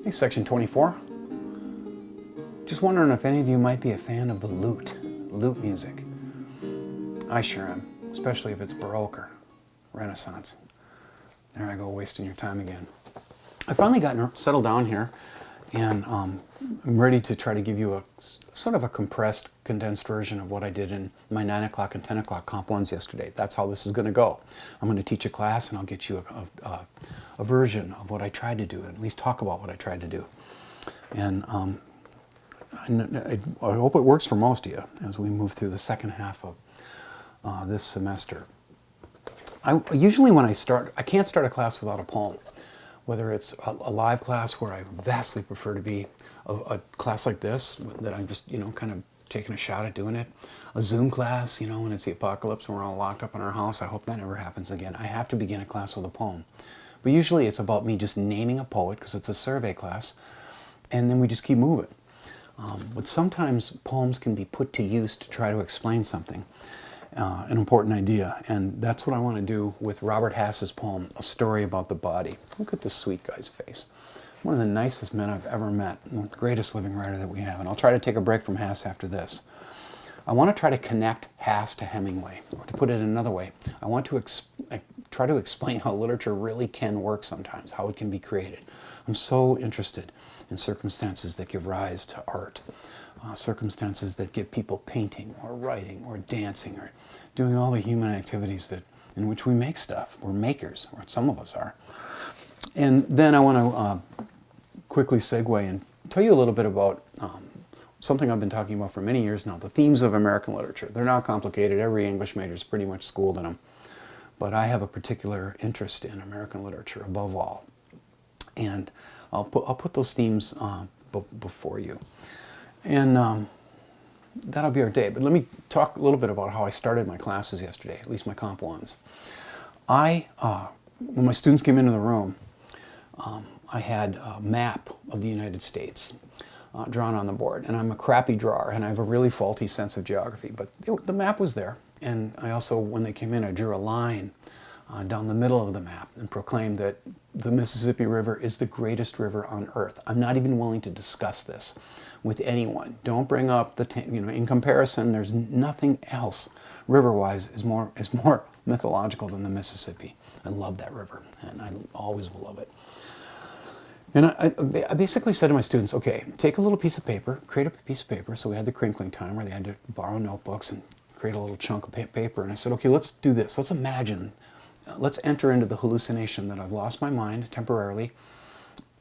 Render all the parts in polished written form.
Hey, section 24. Just wondering if any of you might be a fan of the lute music. I sure am, especially if it's Baroque or Renaissance. There I go, wasting your time again. I finally gotten settled down here, and I'm ready to try to give you a sort of a compressed, condensed version of what I did in my 9 o'clock and 10 o'clock Comp 1s yesterday. That's how this is going to go. I'm going to teach a class, and I'll get you a version of what I tried to do, at least talk about what I tried to do. And I hope it works for most of you as we move through the second half of this semester. Usually when I can't start a class without a poem. Whether it's a live class where I vastly prefer to be a class like this, that I'm just, kind of taking a shot at doing it. A Zoom class, when it's the apocalypse and we're all locked up in our house. I hope that never happens again. I have to begin a class with a poem. But usually it's about me just naming a poet because it's a survey class, and then we just keep moving. But sometimes poems can be put to use to try to explain something, an important idea. And that's what I want to do with Robert Hass's poem, A Story About the Body. Look at this sweet guy's face. One of the nicest men I've ever met, and the greatest living writer that we have. And I'll try to take a break from Hass after this. I want to try to connect Hass to Hemingway, or to put it another way, I want to try to explain how literature really can work sometimes, how it can be created. I'm so interested in circumstances that give rise to art, circumstances that get people painting or writing or dancing or doing all the human activities in which we make stuff. We're makers, or some of us are. And then I want to quickly segue and tell you a little bit about something I've been talking about for many years now, the themes of American literature. They're not complicated. Every English major is pretty much schooled in them. But I have a particular interest in American literature above all. And I'll put those themes before you. And that'll be our day. But let me talk a little bit about how I started my classes yesterday, at least my Comp 1s. When my students came into the room, I had a map of the United States drawn on the board. And I'm a crappy drawer, and I have a really faulty sense of geography. But the map was there. And I also, when they came in, I drew a line down the middle of the map and proclaimed that the Mississippi River is the greatest river on earth. I'm not even willing to discuss this with anyone. Don't bring up in comparison, there's nothing else river-wise is more mythological than the Mississippi. I love that river, and I always will love it. And I basically said to my students, okay, take a little piece of paper, create a piece of paper. So we had the crinkling time where they had to borrow notebooks and create a little chunk of paper. And I said, okay, let's do this. Let's imagine, let's enter into the hallucination that I've lost my mind temporarily,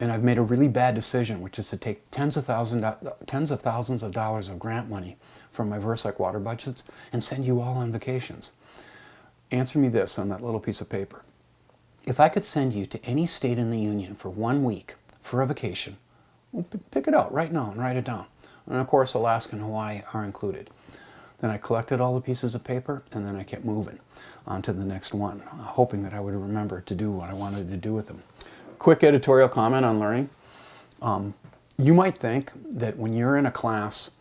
and I've made a really bad decision, which is to take tens of thousands of dollars of grant money from my Verse-like water budgets and send you all on vacations. Answer me this on that little piece of paper. If I could send you to any state in the Union for 1 week for a vacation, pick it out right now and write it down. And of course, Alaska and Hawaii are included. Then I collected all the pieces of paper, and then I kept moving on to the next one, hoping that I would remember to do what I wanted to do with them. Quick editorial comment on learning. You might think that when you're in a class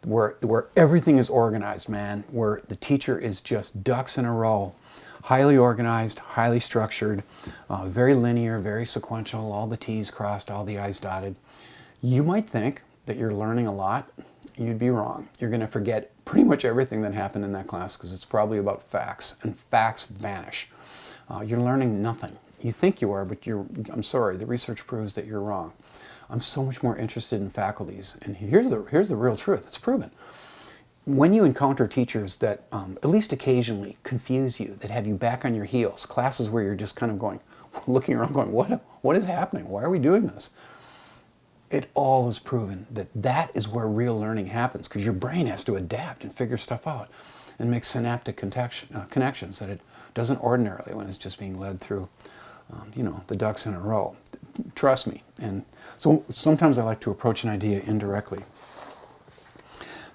where everything is organized, man, where the teacher is just ducks in a row, highly organized, highly structured, very linear, very sequential, all the T's crossed, all the I's dotted, you might think that you're learning a lot. You'd be wrong. You're going to forget pretty much everything that happened in that class because it's probably about facts, and facts vanish. You're learning nothing. You think you are, but I'm sorry, the research proves that you're wrong. I'm so much more interested in faculties, and here's the real truth. It's proven. When you encounter teachers that, at least occasionally, confuse you, that have you back on your heels, classes where you're just kind of looking around going, what is happening? Why are we doing this? It all is proven that is where real learning happens, because your brain has to adapt and figure stuff out and make synaptic connections that it doesn't ordinarily when it's just being led through, the ducks in a row. Trust me. And so sometimes I like to approach an idea indirectly.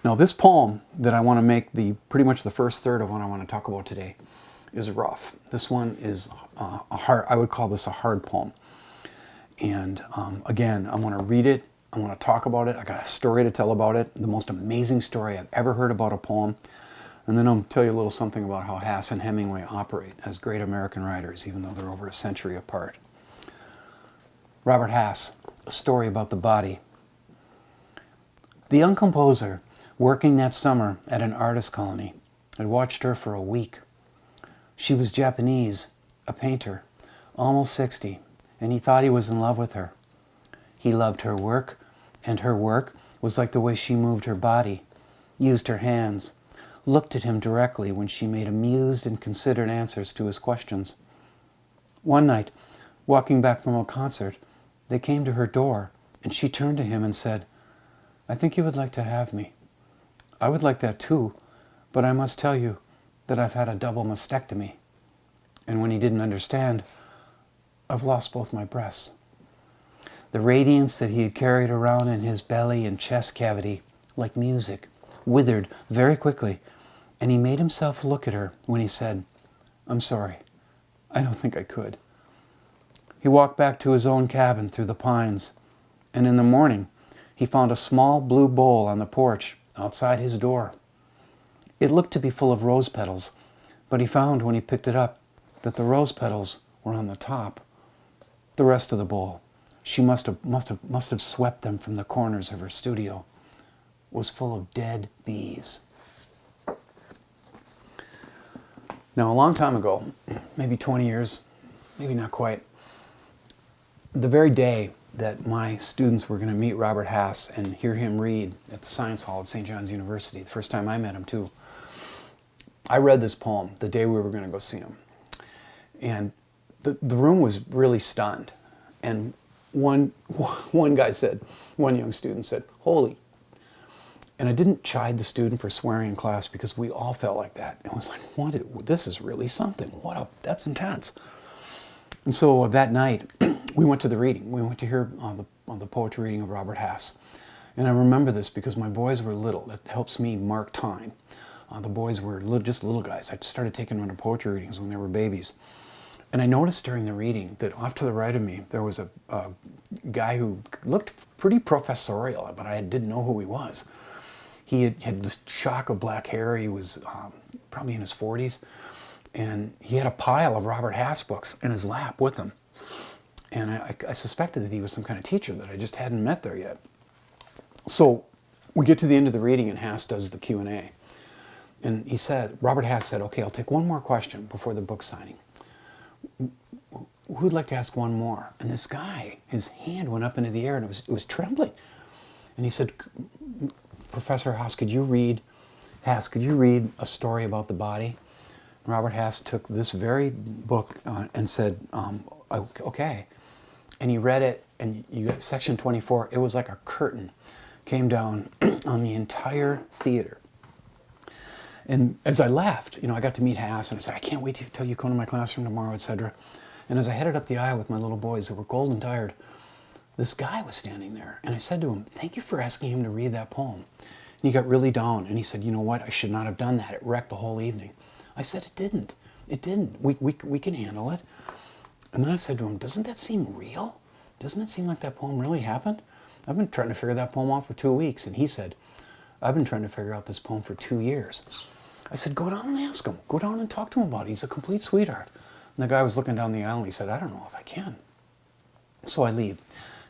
Now, this poem that I want to make pretty much the first third of what I want to talk about today is rough. This one is I would call this a hard poem. And again, I want to read it. I want to talk about it. I got a story to tell about it, the most amazing story I've ever heard about a poem. And then I'll tell you a little something about how Hass and Hemingway operate as great American writers, even though they're over a century apart. Robert Hass, A story about the body. The young composer, working that summer at an artist colony, had watched her for a week. She was Japanese, a painter, almost 60, and he thought he was in love with her. He loved her work, and her work was like the way she moved her body, used her hands, looked at him directly when she made amused and considered answers to his questions. One night, walking back from a concert, they came to her door, and she turned to him and said, "I think you would like to have me. I would like that too, but I must tell you that I've had a double mastectomy." And when he didn't understand, "I've lost both my breasts." The radiance that he had carried around in his belly and chest cavity, like music, withered very quickly, and he made himself look at her when he said, "I'm sorry, I don't think I could." He walked back to his own cabin through the pines, and in the morning he found a small blue bowl on the porch outside his door. It looked to be full of rose petals, but he found when he picked it up that the rose petals were on the top. The rest of the bowl, she must have swept them from the corners of her studio, was full of dead bees. Now, a long time ago, maybe 20 years, maybe not quite, the very day that my students were going to meet Robert Hass and hear him read at the Science Hall at St. John's University, the first time I met him too, I read this poem the day we were going to go see him. And the room was really stunned. And one guy said, one young student said, "Holy." And I didn't chide the student for swearing in class because we all felt like that. It was like, this is really something. That's intense. And so that night, we went to the reading. We went to hear the poetry reading of Robert Hass. And I remember this because my boys were little. That helps me mark time. The boys were just little guys. I started taking them to poetry readings when they were babies. And I noticed during the reading that off to the right of me, there was a guy who looked pretty professorial, but I didn't know who he was. He had this shock of black hair. He was probably in his 40s. And he had a pile of Robert Hass books in his lap with him. And I suspected that he was some kind of teacher that I just hadn't met there yet. So we get to the end of the reading and Hass does the Q&A. And Robert Hass said, "Okay, I'll take one more question before the book signing. Who'd like to ask one more?" And this guy, his hand went up into the air and it was trembling. And he said, "Professor Hass, could you read a story about the body?" And Robert Hass took this very book and said, "Okay." And he read it, and you got section 24. It was like a curtain came down on the entire theater. And as I left, I got to meet Hass, and I said, "I can't wait till you come to my classroom tomorrow," etc. And as I headed up the aisle with my little boys who were golden tired, this guy was standing there. And I said to him, "Thank you for asking him to read that poem." And he got really down, and he said, "You know what? I should not have done that. It wrecked the whole evening." I said, "It didn't. It didn't. We can handle it." And then I said to him, "Doesn't that seem real? Doesn't it seem like that poem really happened? I've been trying to figure that poem out for 2 weeks." And he said, "I've been trying to figure out this poem for 2 years." I said, "Go down and ask him. Go down and talk to him about it. He's a complete sweetheart." And the guy was looking down the aisle and he said, "I don't know if I can." So I leave.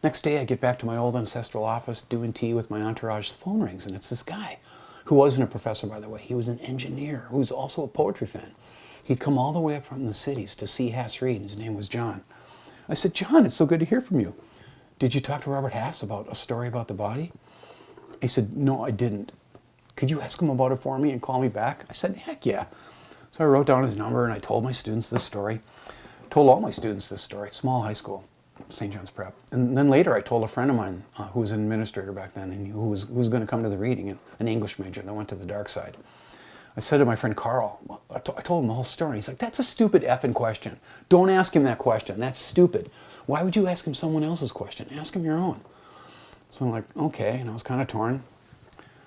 Next day I get back to my old ancestral office doing tea with my entourage's phone rings, and it's this guy who wasn't a professor, by the way. He was an engineer who was also a poetry fan. He'd come all the way up from the cities to see Hass read. His name was John. I said, "John, it's so good to hear from you. Did you talk to Robert Hass about a story about the body?" He said, "No, I didn't. Could you ask him about it for me and call me back?" I said, "Heck yeah." So I wrote down his number and I told my students this story. Told all my students this story, small high school, St. John's Prep. And then later I told a friend of mine who was an administrator back then and who was going to come to the reading, an English major that went to the dark side. I said to my friend Carl, I told him the whole story. He's like, "That's a stupid effing question. Don't ask him that question. That's stupid. Why would you ask him someone else's question? Ask him your own." So I'm like, okay, and I was kind of torn.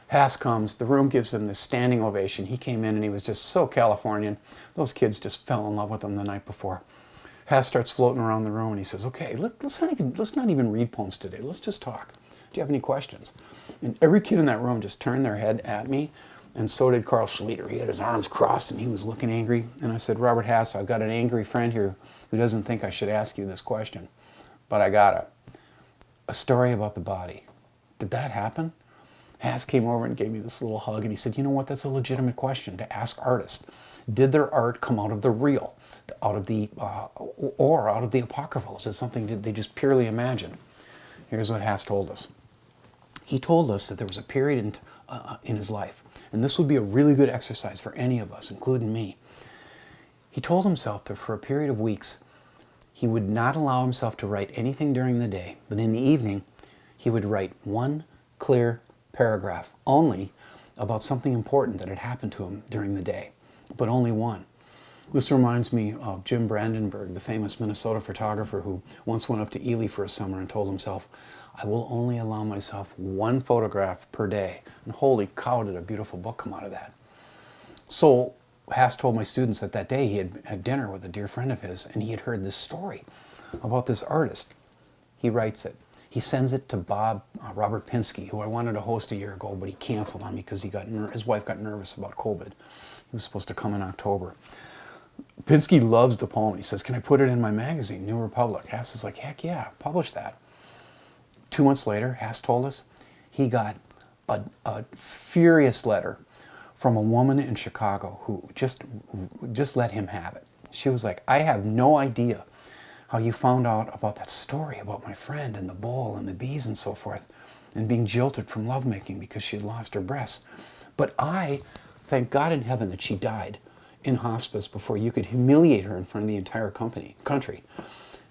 Hass comes, the room gives him this standing ovation. He came in and he was just so Californian. Those kids just fell in love with him the night before. Hass starts floating around the room and he says, "Okay, let's not even read poems today. Let's just talk. Do you have any questions?" And every kid in that room just turned their head at me, and so did Carl Schleter. He had his arms crossed and he was looking angry. And I said, "Robert Hass, I've got an angry friend here who doesn't think I should ask you this question, but I gotta. a story about the body. Did that happen? Hass came over and gave me this little hug, and he said, you know what, that's a legitimate question to ask artists. Did their art come out of the real, out of the, or out of the apocryphal? Is it something that they just purely imagine? Here's what Hass told us. He told us that there was a period in his life, and this would be a really good exercise for any of us, including me. He told himself that for a period of weeks, he would not allow himself to write anything during the day, but in the evening, he would write one clear paragraph only about something important that had happened to him during the day, but only one. This reminds me of Jim Brandenburg, the famous Minnesota photographer who once went up to Ely for a summer and told himself, I will only allow myself one photograph per day. And holy cow, did a beautiful book come out of that. So Hass told my students that that day he had had dinner with a dear friend of his, and he had heard this story about this artist. He writes it. He sends it to Robert Pinsky, who I wanted to host a year ago, but he canceled on me because his wife got nervous about COVID. He was supposed to come in October. Pinsky loves the poem. He says, can I put it in my magazine, New Republic? Hass is like, heck yeah, publish that. 2 months later, Hass told us, he got a furious letter from a woman in Chicago who just let him have it. She was like, I have no idea how you found out about that story about my friend and the bowl and the bees and so forth, and being jilted from lovemaking because she had lost her breasts. But I thank God in heaven that she died in hospice before you could humiliate her in front of the entire country.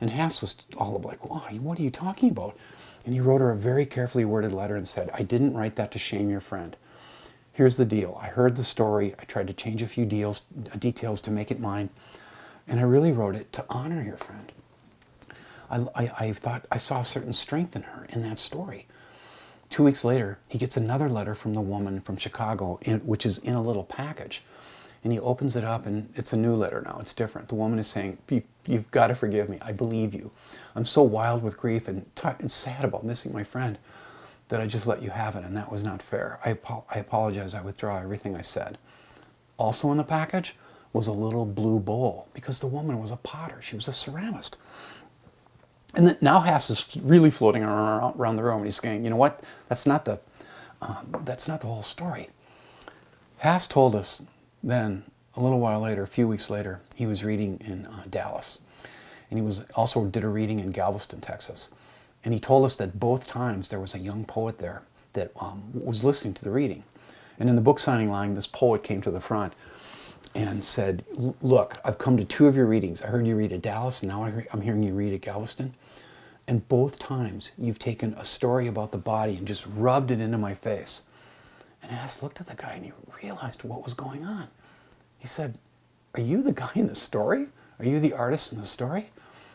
And Hass was all like, well, what are you talking about? And he wrote her a very carefully worded letter and said, I didn't write that to shame your friend. Here's the deal. I heard the story. I tried to change a few details to make it mine. And I really wrote it to honor your friend. I thought I saw a certain strength in her in that story. 2 weeks later, he gets another letter from the woman from Chicago, which is in a little package. And he opens it up, and it's a new letter now. It's different. The woman is saying, you've got to forgive me. I believe you. I'm so wild with grief and sad about missing my friend that I just let you have it, and that was not fair. I apologize. I withdraw everything I said. Also in the package was a little blue bowl, because the woman was a potter. She was a ceramist. And then now Hass is really floating around the room, and he's saying, you know what? That's not the whole story. Hass told us then, a little while later, a few weeks later, he was reading in Dallas. And he also did a reading in Galveston, Texas. And he told us that both times there was a young poet there that was listening to the reading. And in the book signing line, this poet came to the front and said, look, I've come to 2 of your readings. I heard you read at Dallas, and now I'm hearing you read at Galveston. And both times you've taken a story about the body and just rubbed it into my face. And Hass looked at the guy and he realized what was going on. He said, are you the guy in the story? Are you the artist in the story?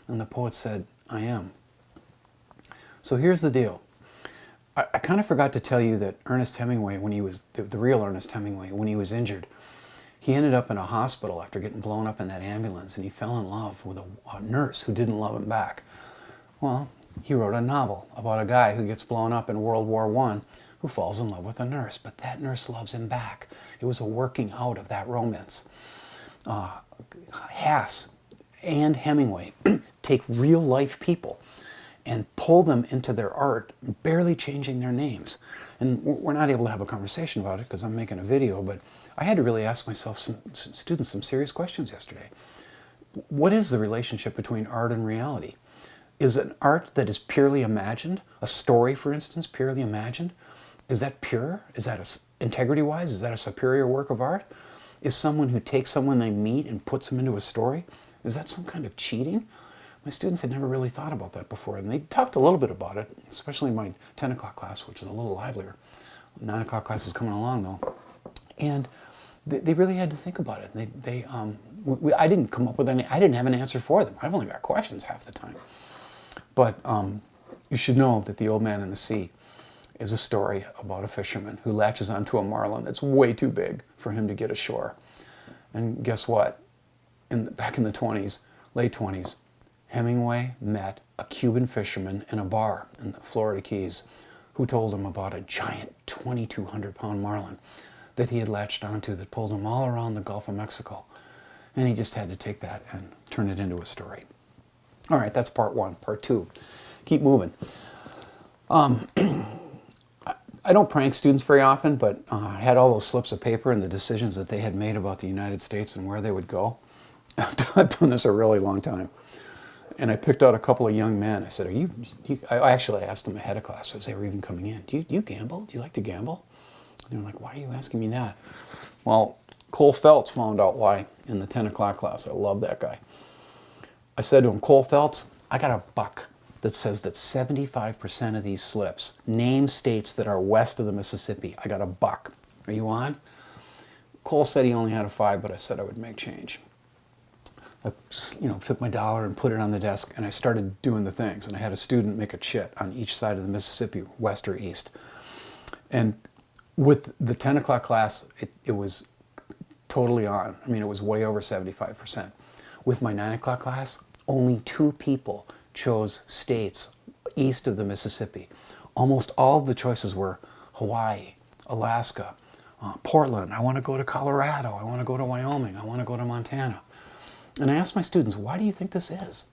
And the poet said, I am. So here's the deal. I kind of forgot to tell you that Ernest Hemingway, when he was, the real Ernest Hemingway, when he was injured, he ended up in a hospital after getting blown up in that ambulance, and he fell in love with a nurse who didn't love him back. Well, he wrote a novel about a guy who gets blown up in World War I who falls in love with a nurse, but that nurse loves him back. It was a working out of that romance. Hass and Hemingway take real-life people and pull them into their art, barely changing their names. And we're not able to have a conversation about it because I'm making a video, but I had to really ask myself, some students, some serious questions yesterday. What is the relationship between art and reality? Is an art that is purely imagined, a story, for instance, purely imagined, is that pure? Is that, integrity-wise, is that a superior work of art? Is someone who takes someone they meet and puts them into a story, is that some kind of cheating? My students had never really thought about that before, and they talked a little bit about it, especially in my 10 o'clock class, which is a little livelier. 9 o'clock class is coming along, though. And they really had to think about it. I didn't come up with any, I didn't have an answer for them. I've only got questions half the time. But you should know that The Old Man and the Sea is a story about a fisherman who latches onto a marlin that's way too big for him to get ashore. And guess what? Back in the 20s, late 20s, Hemingway met a Cuban fisherman in a bar in the Florida Keys who told him about a giant 2,200-pound marlin that he had latched onto that pulled him all around the Gulf of Mexico. And he just had to take that and turn it into a story. All right, that's part one. Part two. Keep moving. I don't prank students very often, but I had all those slips of paper and the decisions that they had made about the United States and where they would go. I've done this a really long time. And I picked out a couple of young men. I said, I actually asked them ahead of class as they were even coming in, do you gamble? Do you like to gamble? And they were like, why are you asking me that? Well, Cole Phelps found out why in the 10 o'clock class. I love that guy. I said to him, Cole Phelps, I got a buck that says that 75% of these slips name states that are west of the Mississippi. I got a buck. Are you on? Cole said he only had a 5, but I said I would make change. I took my dollar and put it on the desk, and I started doing the things. And I had a student make a chit on each side of the Mississippi, west or east. And with the 10 o'clock class, it was totally on. I mean, it was way over 75%. With my 9 o'clock class, only 2 people chose states east of the Mississippi. Almost all of the choices were Hawaii, Alaska, Portland. I want to go to Colorado. I want to go to Wyoming. I want to go to Montana. And I asked my students, why do you think this is?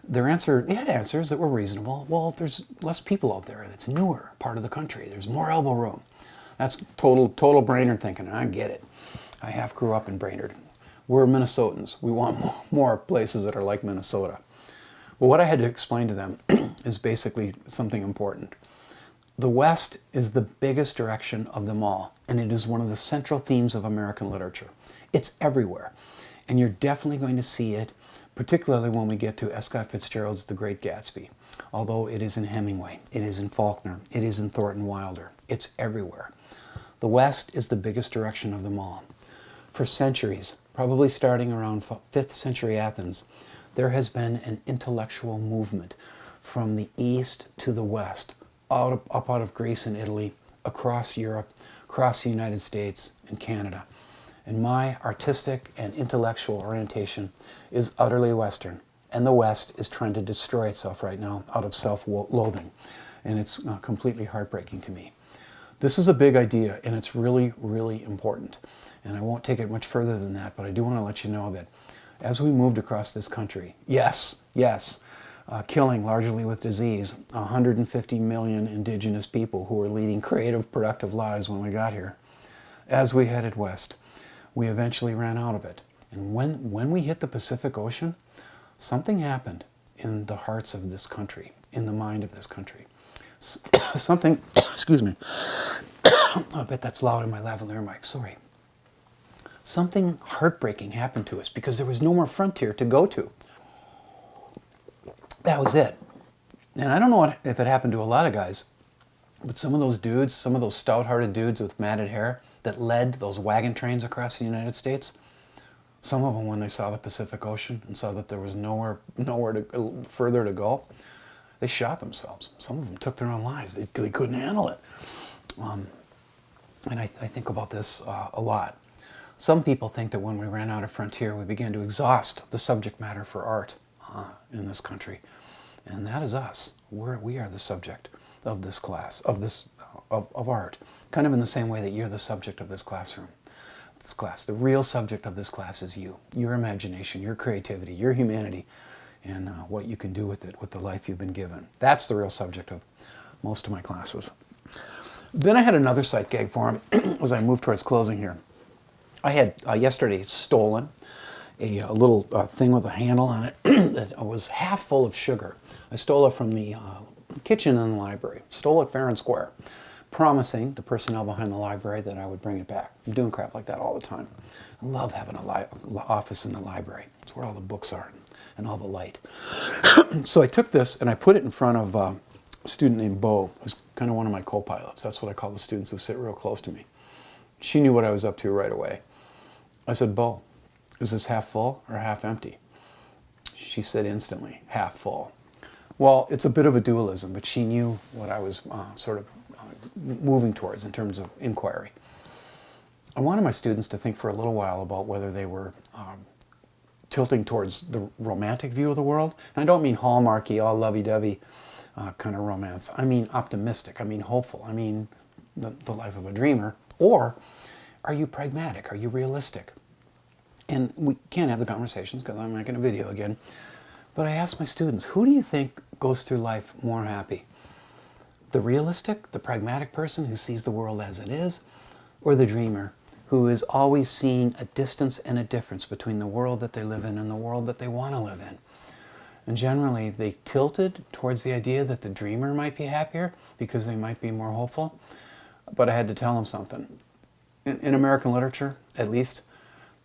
They had answers that were reasonable. Well, there's less people out there. It's newer part of the country. There's more elbow room. That's total Brainerd thinking. I get it. I half grew up in Brainerd. We're Minnesotans. We want more places that are like Minnesota. Well, what I had to explain to them is basically something important. The West is the biggest direction of them all, and it is one of the central themes of American literature. It's everywhere. And you're definitely going to see it, particularly when we get to S. Scott Fitzgerald's The Great Gatsby. Although it is in Hemingway, it is in Faulkner, it is in Thornton Wilder. It's everywhere. The West is the biggest direction of them all. For centuries, probably starting around 5th century Athens, there has been an intellectual movement from the East to the West, up out of Greece and Italy, across Europe, across the United States and Canada. And my artistic and intellectual orientation is utterly Western. And the West is trying to destroy itself right now out of self-loathing. And it's completely heartbreaking to me. This is a big idea, and it's really, really important. And I won't take it much further than that, but I do want to let you know that as we moved across this country, yes, killing largely with disease 150 million indigenous people who were leading creative, productive lives when we got here. As we headed west, we eventually ran out of it. And when we hit the Pacific Ocean, something happened in the hearts of this country, in the mind of this country. Something, excuse me, I bet that's loud in my lavalier mic, sorry. Something heartbreaking happened to us because there was no more frontier to go to. That was it. And I don't know if it happened to a lot of guys, but some of those dudes, some of those stout-hearted dudes with matted hair that led those wagon trains across the United States, some of them, when they saw the Pacific Ocean and saw that there was nowhere further to go, they shot themselves. Some of them took their own lives. They couldn't handle it. And I think about this a lot. Some people think that when we ran out of frontier, we began to exhaust the subject matter for art in this country. And that is us. We are the subject of this class, of art. Kind of in the same way that you're the subject of this classroom. This class. The real subject of this class is you. Your imagination, your creativity, your humanity, and what you can do with it, with the life you've been given. That's the real subject of most of my classes. Then I had another sight gag for him as I moved towards closing here. I had yesterday stolen a little thing with a handle on it that was half full of sugar. I stole it from the kitchen in the library. Stole it fair and square, promising the personnel behind the library that I would bring it back. I'm doing crap like that all the time. I love having an office in the library. It's where all the books are and all the light. So I took this and I put it in front of a student named Bo, who's kind of one of my co-pilots. That's what I call the students who sit real close to me. She knew what I was up to right away. I said, Bo, is this half full or half empty? She said instantly, half full. Well, it's a bit of a dualism, but she knew what I was moving towards in terms of inquiry. I wanted my students to think for a little while about whether they were tilting towards the romantic view of the world. And I don't mean hallmarky, all lovey-dovey kind of romance. I mean optimistic. I mean hopeful. I mean the life of a dreamer. Or are you pragmatic? Are you realistic? And we can't have the conversations because I'm making a video again. But I asked my students, who do you think goes through life more happy? The realistic, the pragmatic person who sees the world as it is, or the dreamer who is always seeing a distance and a difference between the world that they live in and the world that they want to live in. And generally, they tilted towards the idea that the dreamer might be happier because they might be more hopeful. But I had to tell them something. In American literature, at least,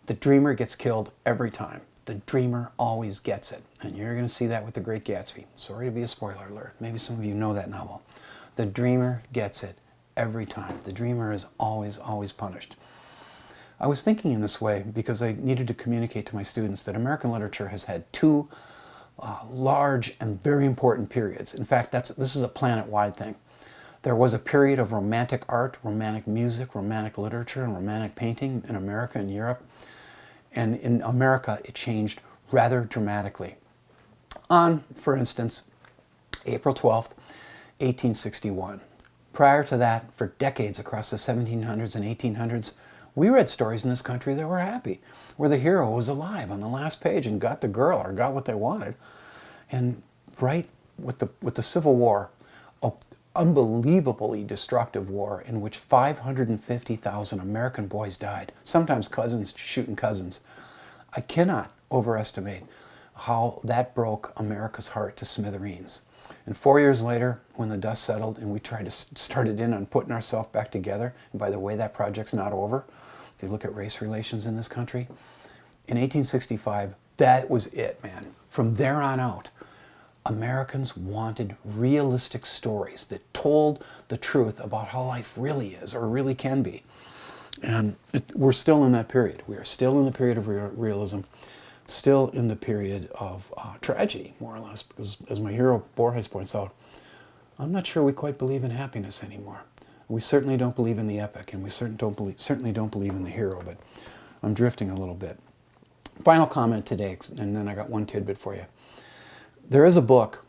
the dreamer gets killed every time. The dreamer always gets it. And you're going to see that with The Great Gatsby. Sorry to be a spoiler alert. Maybe some of you know that novel. The dreamer gets it every time. The dreamer is always, always punished. I was thinking in this way because I needed to communicate to my students that American literature has had two large and very important periods. In fact, this is a planet-wide thing. There was a period of romantic art, romantic music, romantic literature, and romantic painting in America and Europe. And in America, it changed rather dramatically. On, for instance, April 12th, 1861. Prior to that, for decades across the 1700s and 1800s, we read stories in this country that were happy, where the hero was alive on the last page and got the girl or got what they wanted. And right with the Civil War, an unbelievably destructive war in which 550,000 American boys died, sometimes cousins shooting cousins. I cannot overestimate how that broke America's heart to smithereens. And 4 years later, when the dust settled and we tried to start it in on putting ourselves back together, and by the way, that project's not over. If you look at race relations in this country, in 1865, that was it, man. From there on out, Americans wanted realistic stories that told the truth about how life really is or really can be. And we're still in that period. We are still in the period of realism, still in the period of tragedy, more or less, because as my hero Borges points out, I'm not sure we quite believe in happiness anymore. We certainly don't believe in the epic, and we certainly don't believe in the hero, but I'm drifting a little bit. Final comment today, and then I got one tidbit for you. There is a book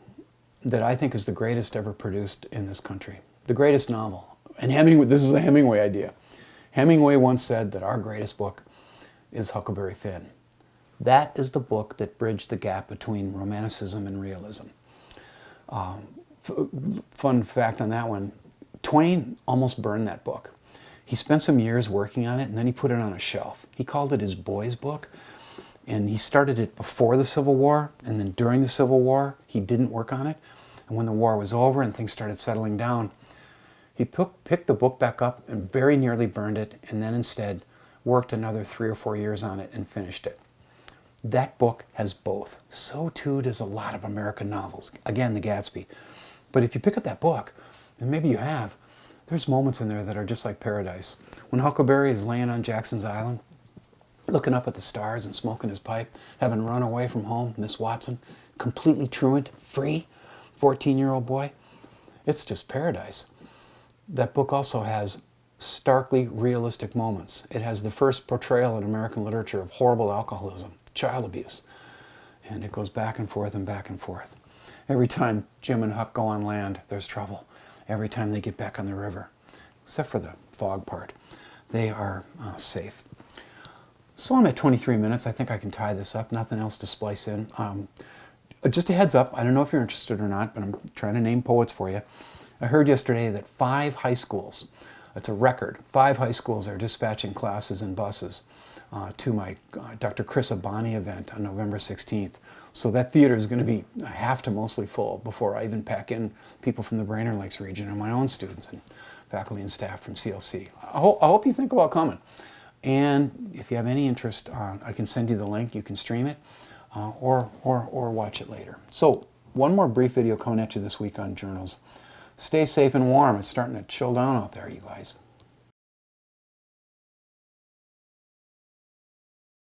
that I think is the greatest ever produced in this country, the greatest novel. And Hemingway, this is a Hemingway idea. Hemingway once said that our greatest book is Huckleberry Finn. That is the book that bridged the gap between romanticism and realism. Fun fact on that one, Twain almost burned that book. He spent some years working on it, and then he put it on a shelf. He called it his boys' book, and he started it before the Civil War, and then during the Civil War, he didn't work on it. And when the war was over and things started settling down, he picked the book back up and very nearly burned it, and then instead worked another 3 or 4 years on it and finished it. That book has both. So too does a lot of American novels. Again, The Gatsby. But if you pick up that book, and maybe you have, there's moments in there that are just like paradise. When Huckleberry is laying on Jackson's Island, looking up at the stars and smoking his pipe, having run away from home, Miss Watson, completely truant, free, 14-year-old boy, it's just paradise. That book also has starkly realistic moments. It has the first portrayal in American literature of horrible alcoholism, child abuse, and it goes back and forth and back and forth. Every time Jim and Huck go on land, there's trouble. Every time they get back on the river, except for the fog part, they are safe. So I'm at 23 minutes. I think I can tie this up. Nothing else to splice in. Just a heads up, I don't know if you're interested or not, but I'm trying to name poets for you. I heard yesterday that 5 high schools, it's a record, 5 high schools are dispatching classes and buses to my Dr. Chris Abani event on November 16th. So that theater is going to be half to mostly full before I even pack in people from the Brainerd Lakes region and my own students and faculty and staff from CLC. I hope you think about coming. And if you have any interest, I can send you the link. You can stream it or watch it later. So one more brief video coming at you this week on journals. Stay safe and warm. It's starting to chill down out there, you guys.